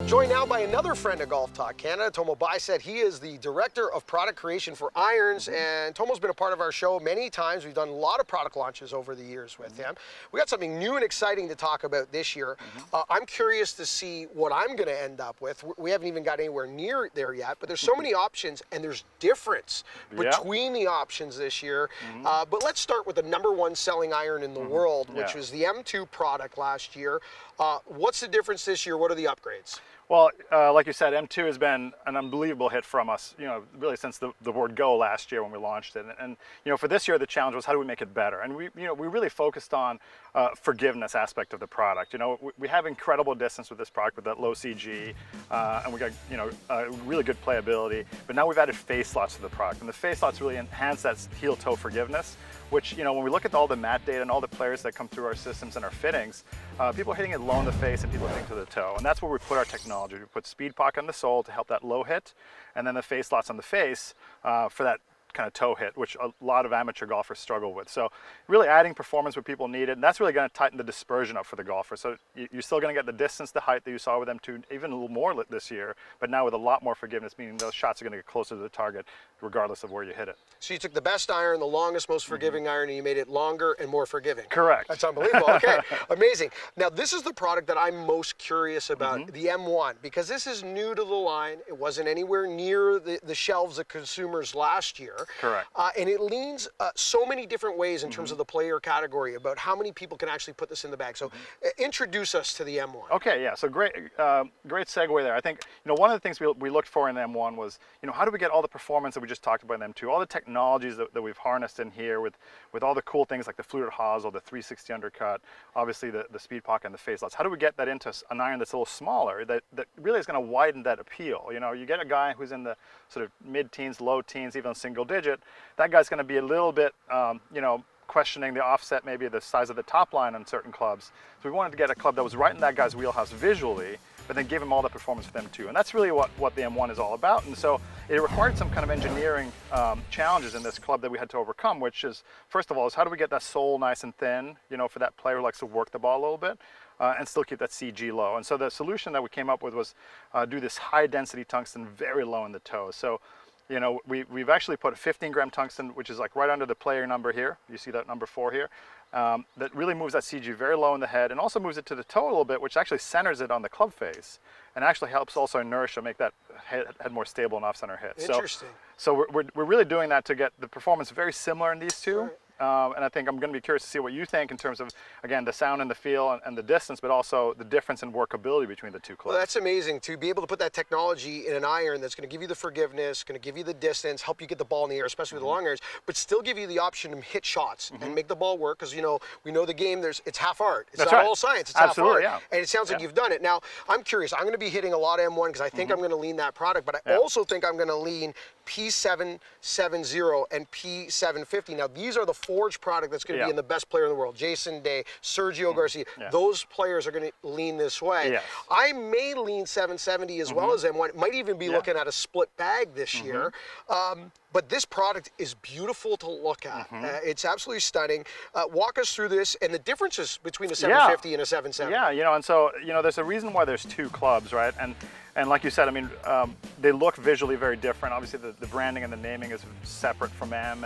Joined now by another friend of Golf Talk Canada, Tomo Bystedt. He is the Director of Product Creation for Irons, and Tomo's been a part of our show many times. We've done a lot of product launches over the years with him. We got something new and exciting to talk about this year. I'm curious to see what I'm going to end up with. We haven't even got anywhere near there yet, but there's so many options, and there's difference between the options this year. But let's start with the #1 selling iron in the world, which was the M2 product last year. What's the difference this year? What are the upgrades? Well, like you said, M2 has been an unbelievable hit from us, really since the word go last year when we launched it. And for this year, the challenge was how do we make it better? And we really focused on forgiveness aspect of the product. We have incredible distance with this product with that low CG, and we got, really good playability. But now we've added face slots to the product, and the face slots really enhance that heel-toe forgiveness, which, when we look at all the mat data and all the players that come through our systems and our fittings, people are hitting it low in the face and people are hitting to the toe. And that's where we put our technology. We put speed pocket on the sole to help that low hit, and then the face slots on the face for that kind of toe hit, which a lot of amateur golfers struggle with. So really adding performance where people need it, and that's really going to tighten the dispersion up for the golfer. So you're still going to get the distance, the height that you saw with M2, even a little more this year, but now with a lot more forgiveness, meaning those shots are going to get closer to the target regardless of where you hit it. So you took the best iron, the longest, most forgiving iron, and you made it longer and more forgiving. Correct. That's unbelievable. Okay, amazing. Now this is the product that I'm most curious about, the M1, because this is new to the line. It wasn't anywhere near the shelves of consumers last year. Correct. And it leans so many different ways in terms of the player category about how many people can actually put this in the bag. So introduce us to the M1. Okay, yeah, so great segue there. I think, one of the things we looked for in the M1 was, how do we get all the performance that we just talked about in M2, all the technologies that we've harnessed in here with all the cool things like the fluted hosel, the 360 undercut, obviously the speed pocket and the face slots. How do we get that into an iron that's a little smaller that really is going to widen that appeal? You get a guy who's in the sort of mid-teens, low teens, even single digit, that guy's going to be a little bit, questioning the offset, maybe the size of the top line on certain clubs. So we wanted to get a club that was right in that guy's wheelhouse visually, but then give him all the performance for them too. And that's really what the M1 is all about. And so it required some kind of engineering challenges in this club that we had to overcome, which is, first of all, is how do we get that sole nice and thin, for that player who likes to work the ball a little bit, and still keep that CG low. And so the solution that we came up with was do this high density tungsten very low in the toe. So we've actually put a 15-gram tungsten, which is like right under the player number here. You see that number 4 here. That really moves that CG very low in the head and also moves it to the toe a little bit, which actually centers it on the club face and actually helps also inertia, make that head more stable and off-center hit. Interesting. So we're really doing that to get the performance very similar in these two. Right. And I think I'm going to be curious to see what you think in terms of, again, the sound and the feel and the distance, but also the difference in workability between the two clubs. Well, that's amazing to be able to put that technology in an iron that's going to give you the forgiveness, going to give you the distance, help you get the ball in the air, especially with the long irons, but still give you the option to hit shots and make the ball work, because, we know the game, it's half art. It's not all science, it's Absolutely, half art. And it sounds like you've done it. Now, I'm curious. I'm going to be hitting a lot of M1 because I think I'm going to lean that product, but I also think I'm going to lean P770 and P750. Now, these are the forged product that's going to be in the best player in the world. Jason Day, Sergio Garcia. Those players are going to lean this way. I may lean 770 as well as M1. Might even be looking at a split bag this year. But this product is beautiful to look at. It's absolutely stunning. Walk us through this and the differences between a 750 and a 770. Yeah, and so, there's a reason why there's two clubs, right? And like you said, I mean, they look visually very different. Obviously, the branding and the naming is separate from M,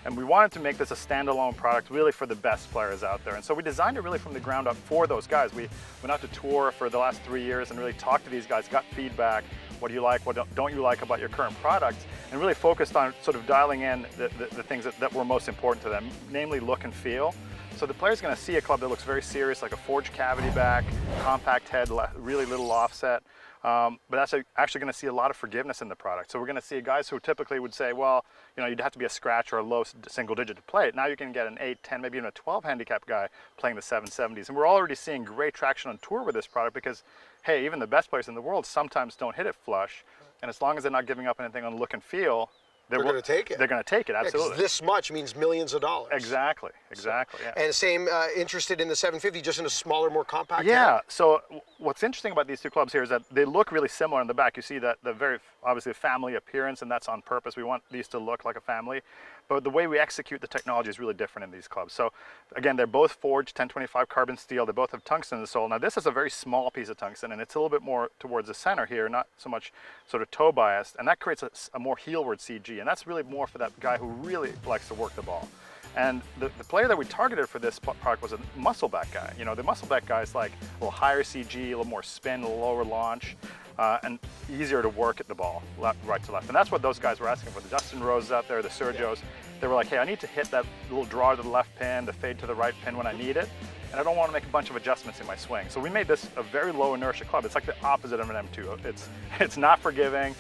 and we wanted to make this a standalone product really for the best players out there. And so we designed it really from the ground up for those guys. We went out to tour for the last 3 years and really talked to these guys, got feedback. What do you like, what don't you like about your current product? And really focused on sort of dialing in the things that were most important to them, namely look and feel. So the player's going to see a club that looks very serious, like a forged cavity back, compact head, really little offset. But that's actually going to see a lot of forgiveness in the product. So we're going to see guys who typically would say, well, you'd have to be a scratch or a low single digit to play it. Now you can get an 8, 10, maybe even a 12 handicap guy playing the 770s. And we're already seeing great traction on tour with this product because, hey, even the best players in the world sometimes don't hit it flush. And as long as they're not giving up anything on look and feel, they're going to take it. They're going to take it, Yeah, 'cause absolutely. this much means millions of dollars. Exactly, exactly. Yeah. And same, interested in the 750, just in a smaller, more compact Yeah. head? So what's interesting about these two clubs here is that they look really similar in the back. You see that the very obviously family appearance, and that's on purpose. We want these to look like a family, but the way we execute the technology is really different in these clubs. So again, they're both forged 1025 carbon steel. They both have tungsten in the sole. Now this is a very small piece of tungsten, and it's a little bit more towards the center here, not so much sort of toe biased, and that creates a more heelward CG, and that's really more for that guy who really likes to work the ball. And the player that we targeted for this product was a muscle back guy. You know, the muscle back guy is like a little higher CG, a little more spin, a little lower launch, and easier to work at the ball, right to left. And that's what those guys were asking for. The Justin Roses out there, the Sergios, they were like, hey, I need to hit that little draw to the left pin, the fade to the right pin when I need it, and I don't want to make a bunch of adjustments in my swing. So we made this a very low inertia club. It's like the opposite of an M2. It's not forgiving.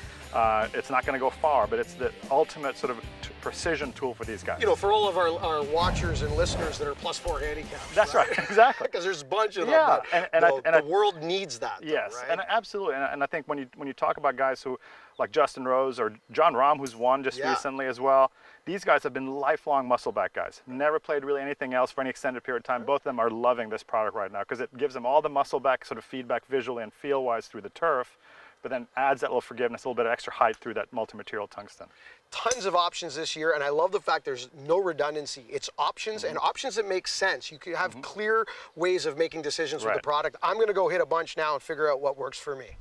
It's not going to go far, but it's the ultimate sort of precision tool for these guys. You know, for all of our watchers and listeners that are +4 handicaps. That's right, exactly. Because there's a bunch of them. Yeah, But the world needs that. Yes, though, right? and absolutely. And I think when you talk about guys who, like Justin Rose or John Rahm, who's won just recently as well, these guys have been lifelong muscle back guys. Never played really anything else for any extended period of time. Both of them are loving this product right now because it gives them all the muscle back sort of feedback visually and feel-wise through the turf, but then adds that little forgiveness, a little bit of extra height through that multi-material tungsten. Tons of options this year, and I love the fact there's no redundancy. It's options, and options that make sense. You can have clear ways of making decisions with the product. I'm going to go hit a bunch now and figure out what works for me.